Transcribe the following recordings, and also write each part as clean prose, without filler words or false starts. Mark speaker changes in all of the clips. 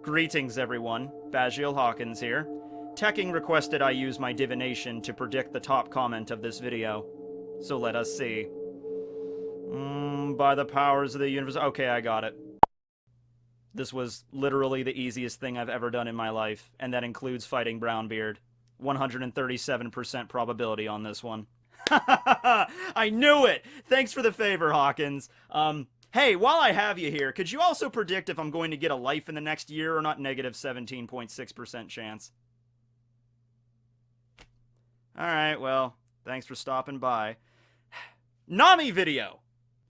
Speaker 1: Greetings, everyone. Basil Hawkins here. Tekking requested I use my divination to predict the top comment of this video. So let us see. By the powers of the universe... Okay, I got it. This was literally the easiest thing I've ever done in my life, and that includes fighting Brownbeard. 137% probability on this one. I knew it! Thanks for the favor, Hawkins. Hey, while I have you here, could you also predict if I'm going to get a life in the next year or not? Negative 17.6% chance. Alright, well, thanks for stopping by. Nami video!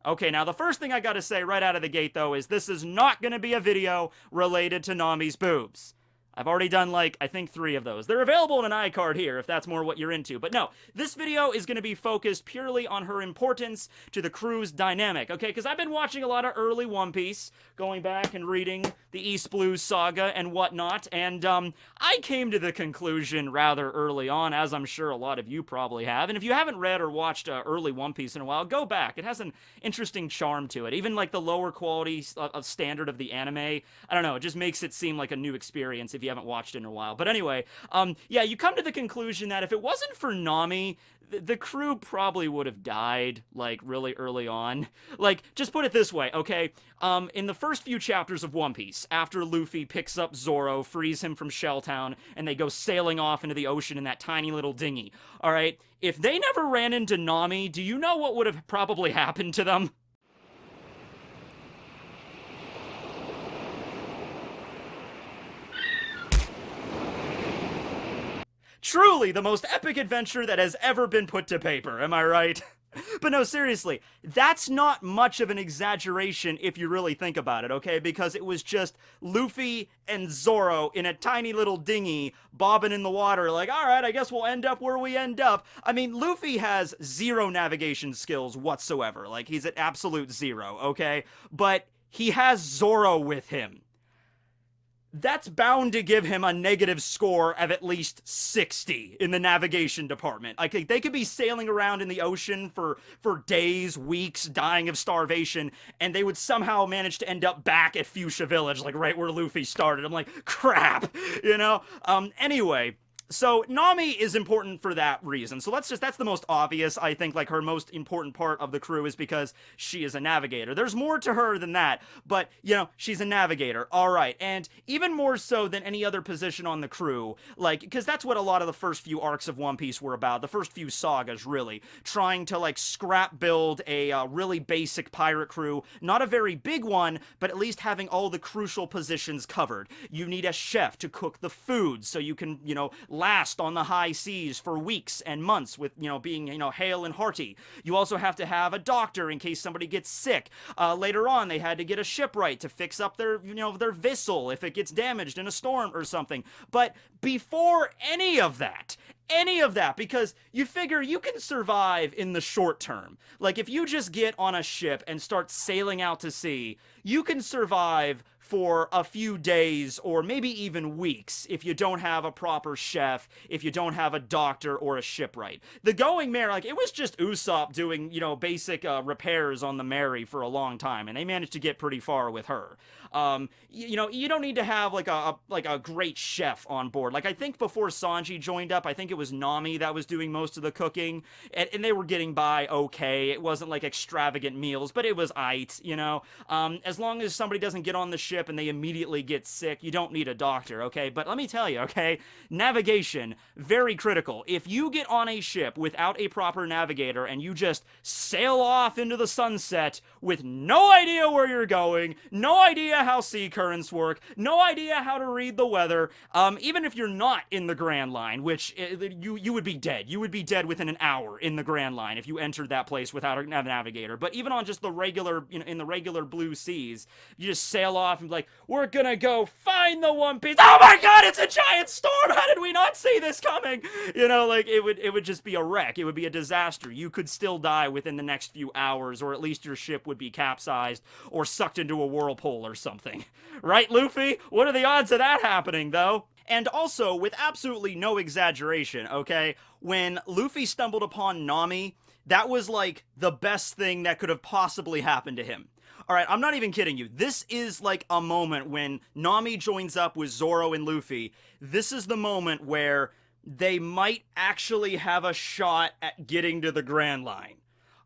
Speaker 1: Okay, now the first thing I gotta say right out of the gate, though, is this is not gonna be a video related to Nami's boobs. I've already done, like, I think 3 of those. They're available in an iCard here, if that's more what you're into. But no, this video is going to be focused purely on her importance to the crew's dynamic, okay? Because I've been watching a lot of early One Piece, going back and reading the East Blue saga and whatnot, and, I came to the conclusion rather early on, as I'm sure a lot of you probably have, and if you haven't read or watched early One Piece in a while, go back. It has an interesting charm to it. Even, like, the lower quality standard of the anime, I don't know, it just makes it seem like a new experience if you haven't watched it in a while. But anyway, yeah, you come to the conclusion that if it wasn't for Nami, the crew probably would have died, like, really early on. Like, just put it this way, okay? In the first few chapters of One Piece, after Luffy picks up Zoro, frees him from Shelltown, and they go sailing off into the ocean in that tiny little dinghy, alright? If they never ran into Nami, do you know what would have probably happened to them? Truly the most epic adventure that has ever been put to paper, am I right? But no, seriously, that's not much of an exaggeration if you really think about it, okay? Because it was just Luffy and Zoro in a tiny little dinghy bobbing in the water like, alright, I guess we'll end up where we end up. I mean, Luffy has 0 navigation skills whatsoever. Like, he's at absolute 0, okay? But he has Zoro with him. That's bound to give him a negative score of at least 60 in the navigation department. Like, they could be sailing around in the ocean for days, weeks, dying of starvation, and they would somehow manage to end up back at Fuchsia Village, like right where Luffy started. I'm like, crap, you know? Anyway, so Nami is important for that reason. So that's the most obvious, I think, like, her most important part of the crew is because she is a navigator. There's more to her than that, but, you know, she's a navigator. Alright, and even more so than any other position on the crew, like, because that's what a lot of the first few arcs of One Piece were about, the first few sagas, really. Trying to, like, scrap build a really basic pirate crew, not a very big one, but at least having all the crucial positions covered. You need a chef to cook the food, so you can, you know, last on the high seas for weeks and months with, you know, being, you know, hale and hearty. You also have to have a doctor in case somebody gets sick. Later on, they had to get a shipwright to fix up their, you know, their vessel if it gets damaged in a storm or something. But before any of that, because you figure you can survive in the short term. Like, if you just get on a ship and start sailing out to sea, you can survive for a few days or maybe even weeks if you don't have a proper chef, if you don't have a doctor or a shipwright. The Going Mare, like, it was just Usopp doing, you know, basic repairs on the Mary for a long time, and they managed to get pretty far with her. You know, you don't need to have like a great chef on board. Like, I think before Sanji joined up, I think it was Nami that was doing most of the cooking, and they were getting by okay. It wasn't like extravagant meals, but it was aight, you know. As long as somebody doesn't get on the ship and they immediately get sick, you don't need a doctor, okay? But let me tell you, okay, navigation, very critical. If you get on a ship without a proper navigator and you just sail off into the sunset with no idea where you're going, no idea how sea currents work, no idea how to read the weather, even if you're not in the Grand Line, which you would be dead. You would be dead within an hour in the Grand Line if you entered that place without a navigator. But even on just the regular, you know, in the regular blue seas, you just sail off and be like, we're gonna go find the One Piece. Oh my god, it's a giant storm! How did we not see this coming? You know, like, it would just be a wreck. It would be a disaster. You could still die within the next few hours, or at least your ship would be capsized or sucked into a whirlpool or something. Right, Luffy? What are the odds of that happening, though? And also, with absolutely no exaggeration, okay, when Luffy stumbled upon Nami, that was, like, the best thing that could have possibly happened to him. All right, I'm not even kidding you. This is like a moment when Nami joins up with Zoro and Luffy. This is the moment where they might actually have a shot at getting to the Grand Line.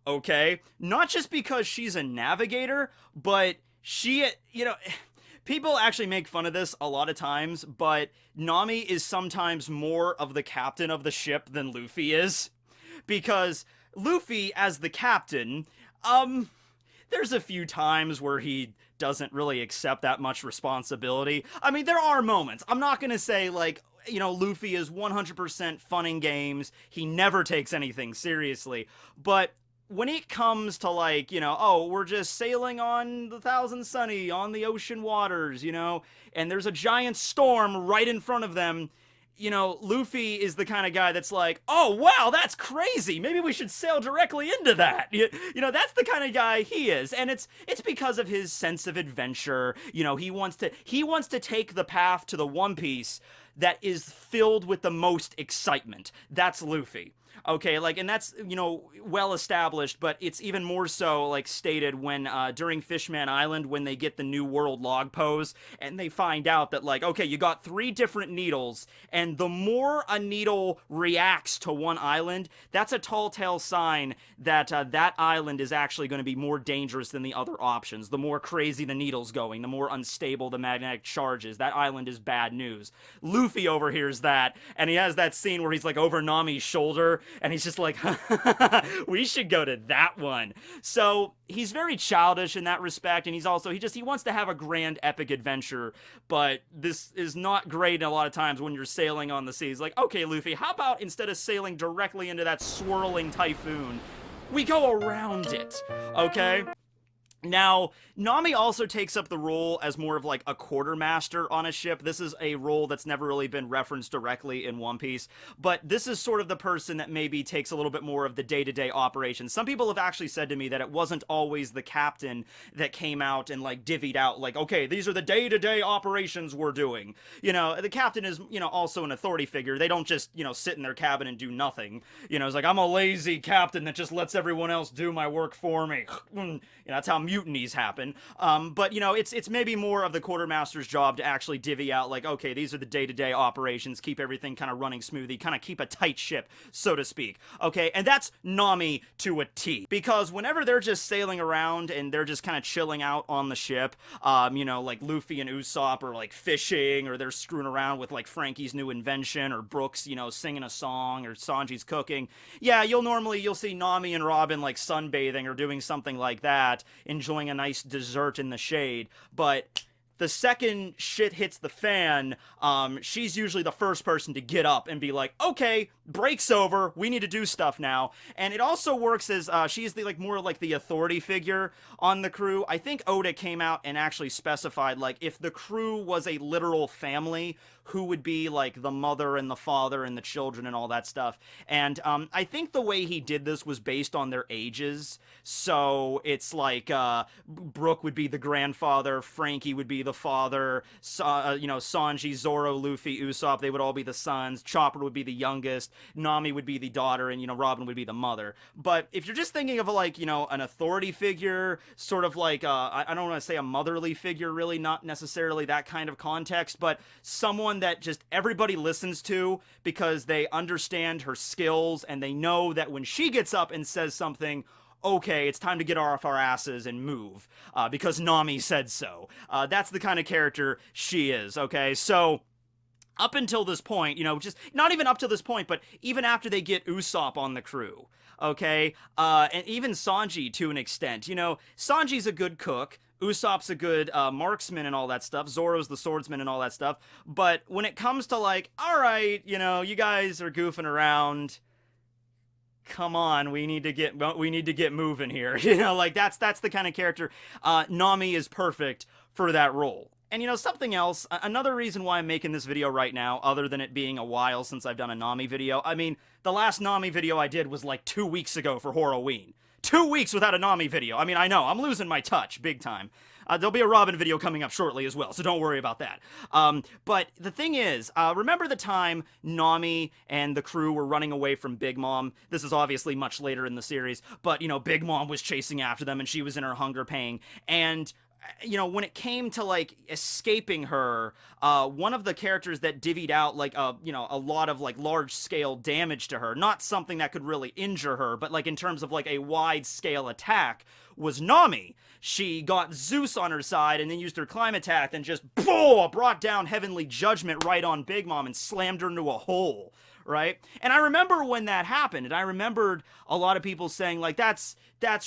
Speaker 1: Okay? Not just because she's a navigator, but she, people actually make fun of this a lot of times, but Nami is sometimes more of the captain of the ship than Luffy is. Because Luffy, as the captain, there's a few times where he doesn't really accept that much responsibility. I mean, there are moments. I'm not gonna say, like, Luffy is 100% fun and games. He never takes anything seriously. But when it comes to, like, oh, we're just sailing on the Thousand Sunny, on the ocean waters, and there's a giant storm right in front of them, Luffy is the kind of guy that's like, oh, wow, that's crazy. Maybe we should sail directly into that. That's the kind of guy he is. And it's because of his sense of adventure. He wants to take the path to the One Piece that is filled with the most excitement. That's Luffy. Okay, like, and that's, well established, but it's even more so, like, stated when, during Fishman Island, when they get the New World log pose, and they find out that, like, okay, you got 3 different needles, and the more a needle reacts to one island, that's a tall tale sign that, that island is actually going to be more dangerous than the other options. The more crazy the needle's going, the more unstable the magnetic charge is. That island is bad news. Luffy overhears that, and he has that scene where he's, like, over Nami's shoulder, and he's just like, we should go to that one. So he's very childish in that respect, and he wants to have a grand epic adventure, but this is not great a lot of times when you're sailing on the seas. Like, okay, Luffy, how about instead of sailing directly into that swirling typhoon, we go around it, okay? Now, Nami also takes up the role as more of like a quartermaster on a ship. This is a role that's never really been referenced directly in One Piece, but this is sort of the person that maybe takes a little bit more of the day-to-day operations. Some people have actually said to me that it wasn't always the captain that came out and like divvied out like, okay, these are the day-to-day operations we're doing. The captain is, also an authority figure. They don't just, sit in their cabin and do nothing. It's like, I'm a lazy captain that just lets everyone else do my work for me. That's how mutinies happen. But it's maybe more of the quartermaster's job to actually divvy out like, okay, these are the day-to-day operations, keep everything kind of running smoothly, kind of keep a tight ship, so to speak. Okay, and that's Nami to a T. Because whenever they're just sailing around and they're just kind of chilling out on the ship, like Luffy and Usopp are like fishing, or they're screwing around with like Frankie's new invention, or Brooks, singing a song, or Sanji's cooking. Yeah, you'll see Nami and Robin like sunbathing or doing something like that, enjoying a nice dessert in the shade. But the second shit hits the fan, she's usually the first person to get up and be like, okay, break's over, we need to do stuff now. And it also works as, she's the, like, more like the authority figure on the crew. I think Oda came out and actually specified, like, if the crew was a literal family, who would be, like, the mother and the father and the children and all that stuff. And, I think the way he did this was based on their ages. So, it's like, Brook would be the grandfather, Frankie would be the father, Sanji, Zoro, Luffy, Usopp, they would all be the sons, Chopper would be the youngest, Nami would be the daughter, and, Robin would be the mother. But if you're just thinking of, like, an authority figure, sort of like, I don't want to say a motherly figure, really, not necessarily that kind of context, but someone that just everybody listens to because they understand her skills, and they know that when she gets up and says something, okay, it's time to get off our asses and move, because Nami said so. That's the kind of character she is, okay? So, up until this point, just not even up to this point, but even after they get Usopp on the crew, okay? And even Sanji to an extent. Sanji's a good cook. Usopp's a good marksman and all that stuff. Zoro's the swordsman and all that stuff. But when it comes to like, all right, you guys are goofing around. Come on, we need to get moving here. Like that's the kind of character. Nami is perfect for that role. And something else, another reason why I'm making this video right now, other than it being a while since I've done a Nami video, I mean, the last Nami video I did was like 2 weeks ago for Horoween. 2 weeks without a Nami video. I mean, I know, I'm losing my touch, big time. There'll be a Robin video coming up shortly as well, so don't worry about that. But the thing is, remember the time Nami and the crew were running away from Big Mom? This is obviously much later in the series, but, you know, Big Mom was chasing after them, and she was in her hunger pain, and you know, when it came to like escaping her, one of the characters that divvied out like you know, a lot of like large scale damage to her, not something that could really injure her, but like in terms of like a wide scale attack, was Nami. She got Zeus on her side and then used her climb attack and just boom, brought down heavenly judgment right on Big Mom and slammed her into a hole. Right? And I remember when that happened, and I remembered a lot of people saying, like, that's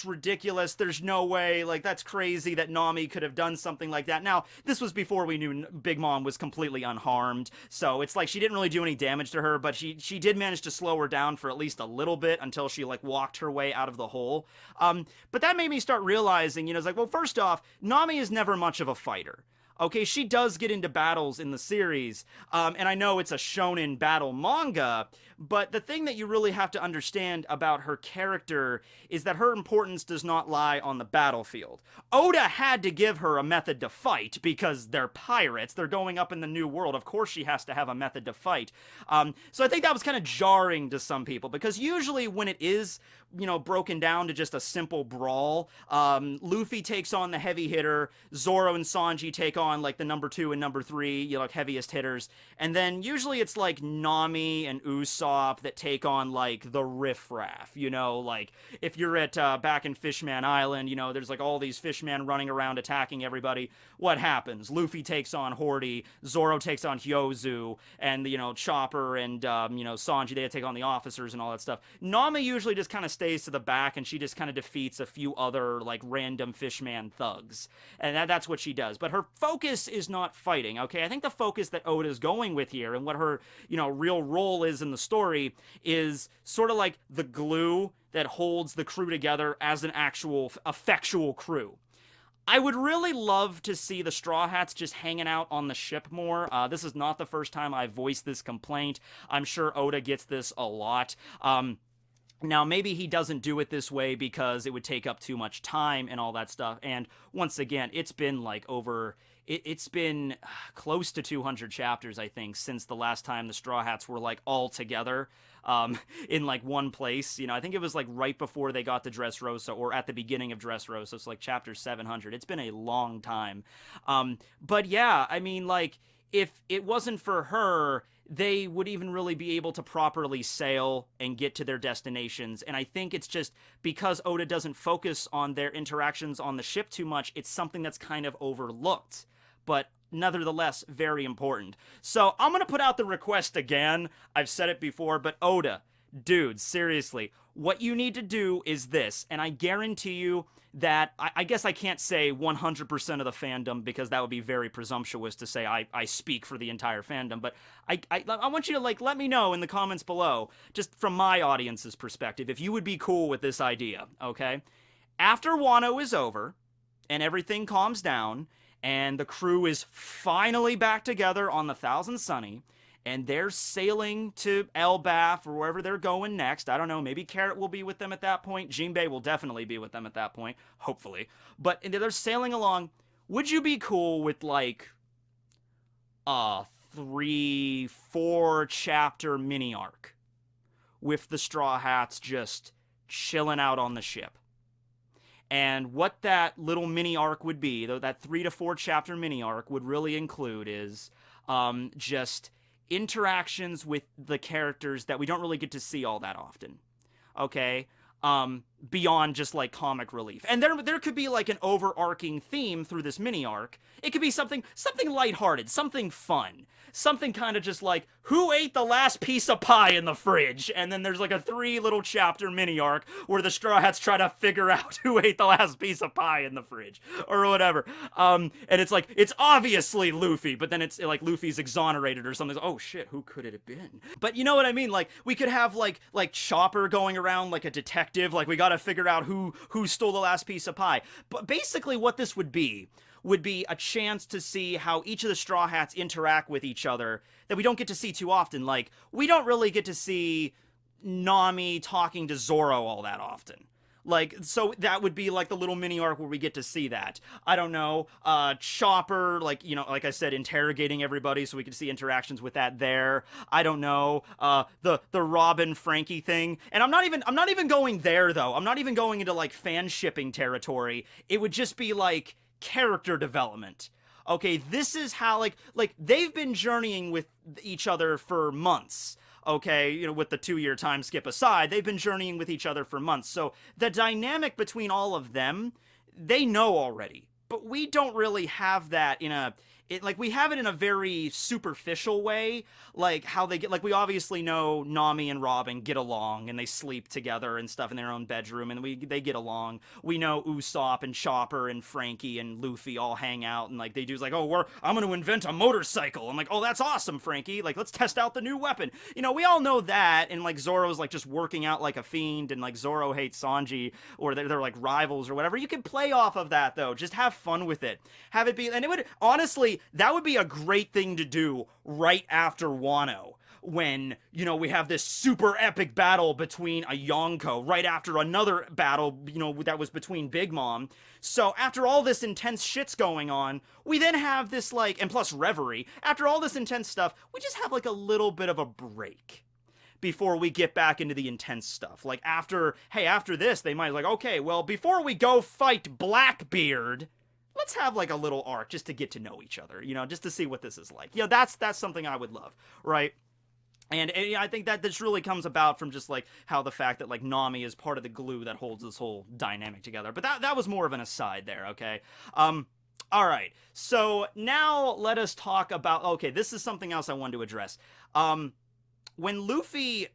Speaker 1: ridiculous, there's no way, like, that's crazy that Nami could have done something like that. Now, this was before we knew Big Mom was completely unharmed, so it's like she didn't really do any damage to her, but she did manage to slow her down for at least a little bit until she, like, walked her way out of the hole. But that made me start realizing, you know, it's like, well, first off, Nami is never much of a fighter. Okay, she does get into battles in the series, and I know it's a shonen battle manga, but the thing that you really have to understand about her character is that her importance does not lie on the battlefield. Oda had to give her a method to fight because they're pirates, they're going up in the new world, of course she has to have a method to fight. So I think that was kind of jarring to some people, because usually when it is, you know, broken down to just a simple brawl, Luffy takes on the heavy hitter, Zoro and Sanji take on like the number 2 and number 3, you know, like heaviest hitters, and then usually it's like Nami and Usopp that take on like the riffraff, you know, like if you're at back in Fishman Island, you know, there's like all these fishmen running around attacking everybody. What happens? Luffy takes on Hori, Zoro takes on Hyozu, and you know, Chopper and you know, Sanji, they take on the officers and all that stuff. Nami usually just kind of stays to the back, and she just kind of defeats a few other like random fishman thugs, and that's what she does. But her focus is not fighting. Okay, I think the focus that Oda's going with here, and what her, you know, real role is in the story, is sort of like the glue that holds the crew together as an actual effectual crew. I would really love to see the Straw Hats just hanging out on the ship more. This is not the first time I've voiced this complaint. I'm sure Oda gets this a lot. Now, maybe he doesn't do it this way because it would take up too much time and all that stuff. And once again, it's been like it's been close to 200 chapters, I think, since the last time the Straw Hats were like all together in like one place. You know, I think it was like right before they got to Dressrosa, or at the beginning of Dressrosa. It's like chapter 700. It's been a long time. But yeah, I mean, like, if it wasn't for her, they would even really be able to properly sail and get to their destinations. And I think it's just because Oda doesn't focus on their interactions on the ship too much, it's something that's kind of overlooked, but nevertheless very important. So I'm gonna put out the request again. I've said it before, but Oda, dude, seriously, what you need to do is this, and I guarantee you that, I guess I can't say 100% of the fandom, because that would be very presumptuous to say I speak for the entire fandom, but I want you to, like, let me know in the comments below, just from my audience's perspective, if you would be cool with this idea, okay? After Wano is over, and everything calms down, and the crew is finally back together on the Thousand Sunny, and they're sailing to Elbaf or wherever they're going next. I don't know, maybe Carrot will be with them at that point. Jinbei will definitely be with them at that point, hopefully. But they're sailing along. Would you be cool with, like, a 3-4 chapter mini arc with the Straw Hats just chilling out on the ship? And what that little mini arc would be, though, that 3 to 4 chapter mini arc would really include is just interactions with the characters that we don't really get to see all that often, okay? Beyond just like comic relief. And there could be like an overarching theme through this mini arc. It could be something lighthearted, something fun, something kind of just like, who ate the last piece of pie in the fridge? And then there's like a 3 little chapter mini arc where the Straw Hats try to figure out who ate the last piece of pie in the fridge or whatever. And it's like, it's obviously Luffy, but then it's like Luffy's exonerated or something. Oh shit, who could it have been? But you know what I mean? Like, we could have like Chopper going around like a detective, like we gotta figure out who stole the last piece of pie. But basically what this would be a chance to see how each of the Straw Hats interact with each other that we don't get to see too often. Like, we don't really get to see Nami talking to Zoro all that often. Like, so that would be like the little mini arc where we get to see that. I don't know, Chopper, like, you know, like I said, interrogating everybody, so we can see interactions with that there. I don't know, the Robin Frankie thing. And I'm not even going there though. I'm not even going into like fan shipping territory. It would just be like character development. Okay, this is how like they've been journeying with each other for months. Okay, you know, with the 2-year time skip aside, they've been journeying with each other for months. So the dynamic between all of them, they know already. But we don't really have that in a like we have it in a very superficial way, like how they get, like we obviously know Nami and Robin get along and they sleep together and stuff in their own bedroom, and they get along. We know Usopp and Chopper and Frankie and Luffy all hang out, and like they do like, oh, I'm gonna invent a motorcycle. I'm like, oh, that's awesome, Frankie, like let's test out the new weapon. You know, we all know that. And like Zoro's like just working out like a fiend, and like Zoro hates Sanji, or they're like rivals or whatever. You can play off of that though, just have fun with it, have it be. And it would honestly, that would be a great thing to do right after Wano, when, you know, we have this super epic battle between a Yonko right after another battle, you know, that was between Big Mom. So after all this intense shit's going on, we then have this like, and plus Reverie, after all this intense stuff, we just have like a little bit of a break before we get back into the intense stuff. Like after this, they might like, okay, well, before we go fight Blackbeard, let's have like a little arc just to get to know each other, you know, just to see what this is like. You know, that's something I would love, right? And I think that this really comes about from just like how the fact that like Nami is part of the glue that holds this whole dynamic together. But that was more of an aside there, okay? All right. So now let us talk about, okay, this is something else I wanted to address. When Luffy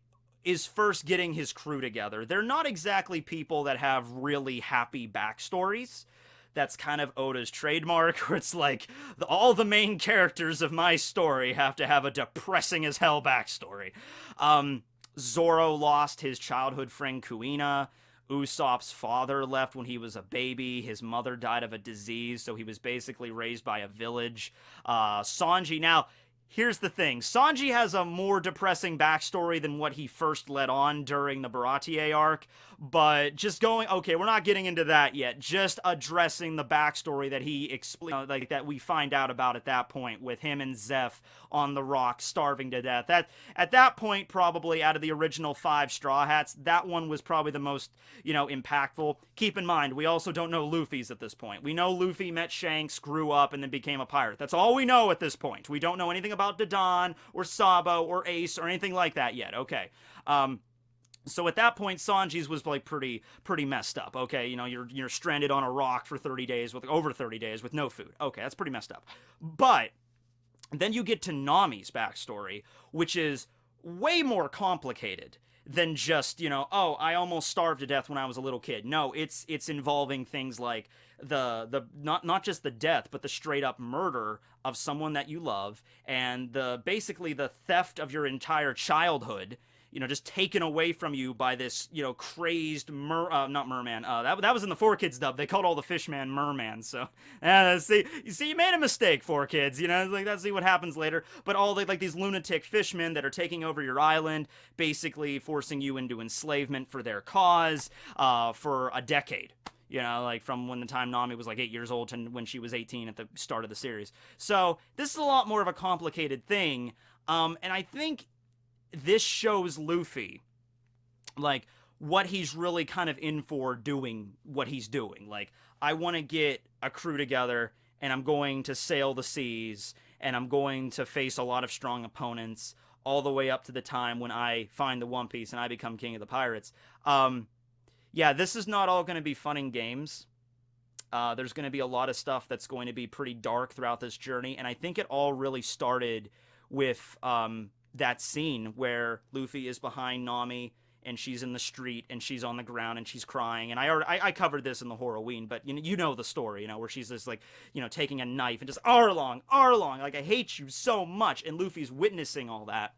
Speaker 1: is first getting his crew together, they're not exactly people that have really happy backstories. That's kind of Oda's trademark, where it's like, all the main characters of my story have to have a depressing as hell backstory. Zoro lost his childhood friend Kuina. Usopp's father left when he was a baby. His mother died of a disease, so he was basically raised by a village. Sanji, now, here's the thing. Sanji has a more depressing backstory than what he first led on during the Baratier arc, but just going, okay, we're not getting into that yet. Just addressing the backstory that he explained, like that we find out about at that point with him and Zeph on the rock starving to death. That at that point, probably out of the original 5 Straw Hats, that one was probably the most, you know, impactful. Keep in mind, we also don't know Luffy's at this point. We know Luffy met Shanks, grew up, and then became a pirate. That's all we know at this point. We don't know anything about Dadan or Sabo or Ace or anything like that yet. Okay. So at that point, Sanji's was like pretty messed up. Okay, you know, you're stranded on a rock for 30 days with over 30 days with no food. Okay, that's pretty messed up. But then you get to Nami's backstory, which is way more complicated than just, you know, oh, I almost starved to death when I was a little kid. No, it's involving things like the not just the death, but the straight up murder of someone that you love, and basically the theft of your entire childhood, you know, just taken away from you by this, you know, crazed not merman. That was in the 4Kids dub. They called all the fishman merman. So, see, you made a mistake, 4Kids. You know, like, see what happens later. But all like these lunatic fishmen that are taking over your island, basically forcing you into enslavement for their cause, for a decade. You know, like from when the time Nami was like 8 years old to when she was 18 at the start of the series. So this is a lot more of a complicated thing. And I think this shows Luffy, like, what he's really kind of in for doing what he's doing. Like, I want to get a crew together, and I'm going to sail the seas, and I'm going to face a lot of strong opponents, all the way up to the time when I find the One Piece and I become king of the pirates. Yeah, this is not all going to be fun and games. There's going to be a lot of stuff that's going to be pretty dark throughout this journey, and I think it all really started with that scene where Luffy is behind Nami and she's in the street and she's on the ground and she's crying. And I covered this in the Horroween, but you know the story, you know, where she's just like, you know, taking a knife and just Arlong, like, I hate you so much. And Luffy's witnessing all that.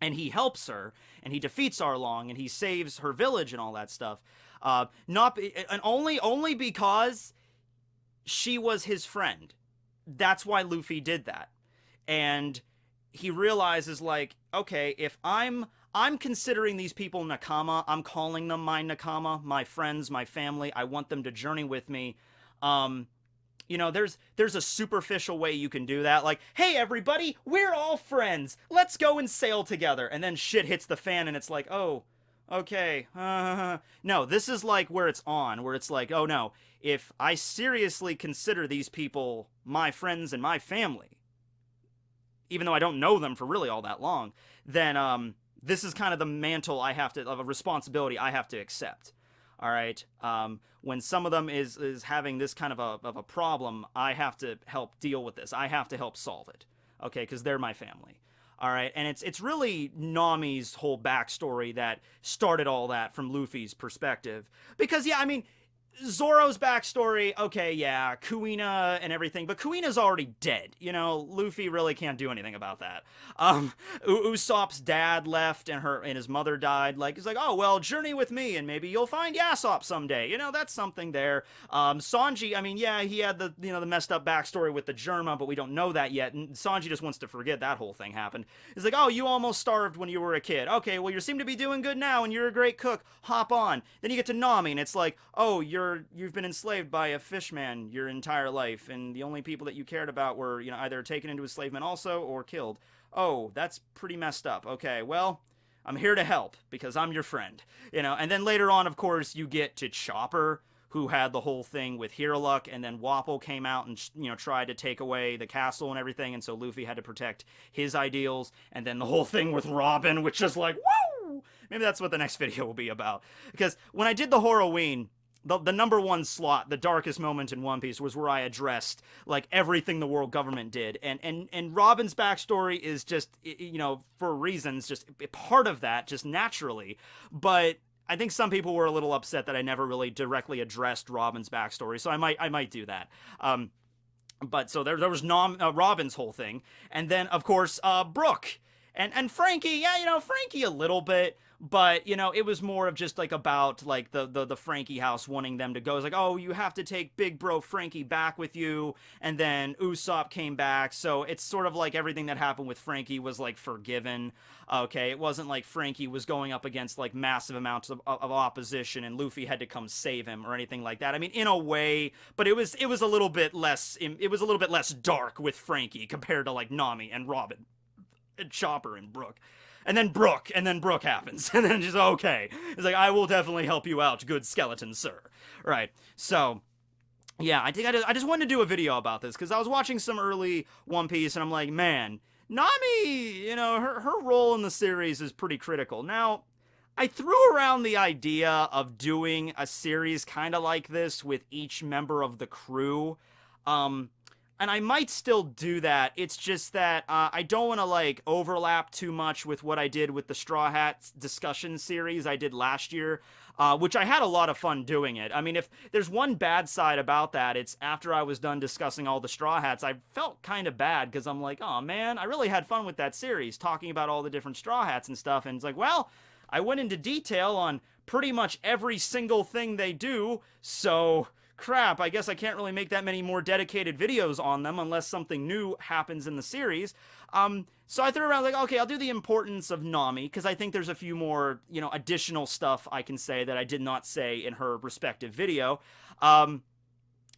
Speaker 1: And he helps her and he defeats Arlong and he saves her village and all that stuff. Only because she was his friend. That's why Luffy did that. And he realizes, like, okay, if I'm I'm considering these people nakama. I'm calling them my nakama, my friends, my family. I want them to journey with me. You know, there's a superficial way you can do that. Like, hey, everybody, we're all friends. Let's go and sail together. And then shit hits the fan and it's like, oh, okay. No, this is like where it's on, where it's like, oh no, if I seriously consider these people my friends and my family, even though I don't know them for really all that long, then this is kind of the mantle of a responsibility I have to accept. All right. When some of them is having this kind of a problem, I have to help deal with this. I have to help solve it. Okay, because they're my family. All right, and it's really Nami's whole backstory that started all that from Luffy's perspective. Because yeah, I mean, Zoro's backstory, okay, yeah, Kuina and everything, but Kuina's already dead. You know, Luffy really can't do anything about that. Usopp's dad left and his mother died. Like, he's like, oh, well, journey with me and maybe you'll find Yasop someday. You know, that's something there. Sanji, I mean, yeah, he had the messed up backstory with the Germa, but we don't know that yet. And Sanji just wants to forget that whole thing happened. He's like, oh, you almost starved when you were a kid. Okay, well, you seem to be doing good now and you're a great cook. Hop on. Then you get to Nami and it's like, oh, you've been enslaved by a fishman your entire life, and the only people that you cared about were, you know, either taken into enslavement also or killed. Oh, that's pretty messed up. Okay, well, I'm here to help because I'm your friend, you know. And then later on, of course, you get to Chopper, who had the whole thing with Hero Luck, and then Wapol came out and, you know, tried to take away the castle and everything, and so Luffy had to protect his ideals. And then the whole thing with Robin, which is like, woo! Maybe that's what the next video will be about. Because when I did the Horoween, the number one slot, the darkest moment in One Piece, was where I addressed, like, everything the world government did. And Robin's backstory is just, you know, for reasons, just part of that, just naturally. But I think some people were a little upset that I never really directly addressed Robin's backstory, so I might do that. But so there was Robin's whole thing. And then, of course, Brooke. And Frankie, yeah, you know, Frankie a little bit, but, you know, it was more of just, like, about, like, the Frankie house wanting them to go. It's like, oh, you have to take big bro Frankie back with you, and then Usopp came back, so it's sort of like everything that happened with Frankie was, like, forgiven, okay? It wasn't like Frankie was going up against, like, massive amounts of opposition, and Luffy had to come save him, or anything like that. I mean, in a way, but it was a little bit less, dark with Frankie compared to, like, Nami and Robin. And Chopper and Brooke. And then Brooke happens. And then just, okay. It's like, I will definitely help you out, good skeleton, sir. Right. So, yeah, I think I just wanted to do a video about this, because I was watching some early One Piece, and I'm like, man, Nami, you know, her role in the series is pretty critical. Now, I threw around the idea of doing a series kind of like this with each member of the crew. And I might still do that. It's just that I don't want to, like, overlap too much with what I did with the Straw Hats discussion series I did last year, which I had a lot of fun doing it. I mean, if there's one bad side about that, it's after I was done discussing all the Straw Hats, I felt kind of bad, because I'm like, oh, man, I really had fun with that series, talking about all the different Straw Hats and stuff, and it's like, well, I went into detail on pretty much every single thing they do, so crap, I guess I can't really make that many more dedicated videos on them unless something new happens in the series. So I threw around, like, okay, I'll do the importance of Nami, because I think there's a few more, you know, additional stuff I can say that I did not say in her respective video.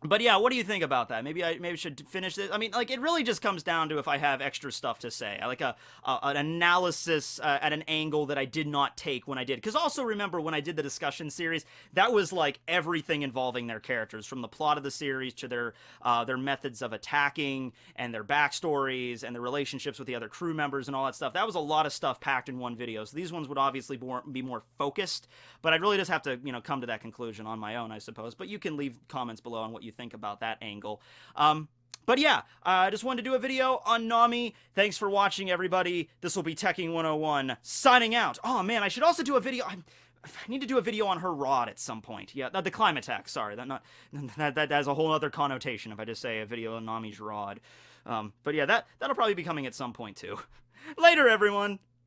Speaker 1: But yeah, what do you think about that? Maybe I should finish this. I mean, like, it really just comes down to if I have extra stuff to say. I like an analysis at an angle that I did not take when I did. Because also remember, when I did the discussion series, that was like everything involving their characters, from the plot of the series to their methods of attacking and their backstories and the relationships with the other crew members and all that stuff. That was a lot of stuff packed in one video. So these ones would obviously be more focused. But I'd really just have to, you know, come to that conclusion on my own, I suppose. But you can leave comments below on what you think about that angle. But yeah, I just wanted to do a video on Nami. Thanks for watching, everybody. This will be Tekking101 signing out. Oh man, I should also do a video. I need to do a video on her rod at some point. Yeah, the climb attack. Sorry, that has a whole other connotation if I just say a video on Nami's rod. But yeah, that'll probably be coming at some point too. Later, everyone.